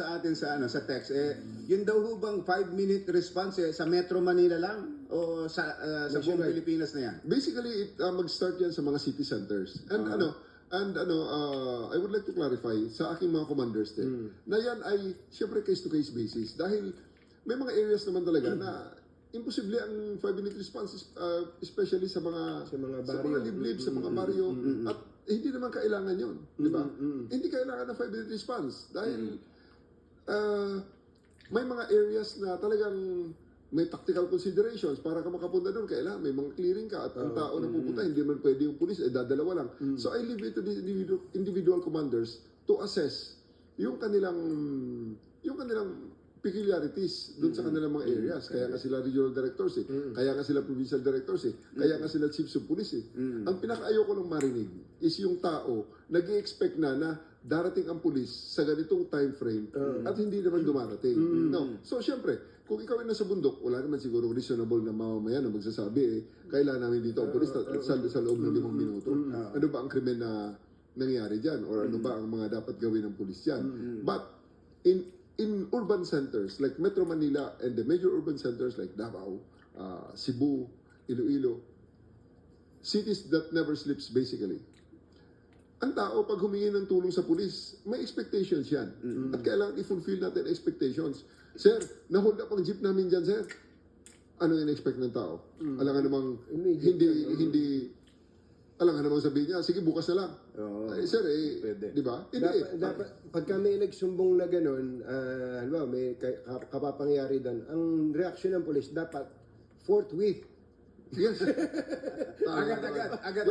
Sa atin sa text yun daw ho bang 5-minute response sa Metro Manila lang o sa buong Pilipinas na yan? Basically, mag-start yan sa mga city centers. And I would like to clarify sa aking mga commanders din na yan ay siyempre case-to-case basis dahil may mga areas naman talaga na imposible ang 5-minute response, especially sa mga liblib, sa mga baryo, at hindi naman kailangan yun, di ba? Hindi kailangan ng 5-minute response dahil may mga areas na talagang may tactical considerations para ka makapunta doon. Kailangan may mga clearing ka at ang tao na pupunta, hindi man pwede yung pulis, dadalawa lang. So I leave it to the individual commanders to assess yung kanilang peculiarities doon sa kanilang mga areas. Kaya nga sila regional directors kaya nga sila provincial directors kaya nga sila chiefs of police Ang pinaka-ayoko lang marinig is yung tao nag-i-expect na darating ang pulis sa ganitong time frame at hindi naman dumarating. No. So syempre, kung ikaw ay nasa bundok, wala naman siguro reasonable na mamamayan na magsasabi kailangan namin dito ang pulis sa loob ng 5 minuto. Ano ba ang krimen na nangyari dyan? Or ano ba ang mga dapat gawin ng pulis dyan? But in urban centers like Metro Manila and the major urban centers like Davao, Cebu, Iloilo, cities that never sleeps basically. Ang tao, pag humingi ng tulong sa pulis, may expectations yan. At kailangan i-fulfill natin expectations. Sir, na-hold up ang jeep namin dyan, sir. Ano in-expect ng tao? Alam nga namang, alam nga namang sabihin niya, sige, bukas na lang. Sir, di ba? Dapat, pag kami nagsumbong na gano'n, halimbawa, may kapapangyari doon, ang reaksyon ng pulis dapat forthwith. Yes. Agad.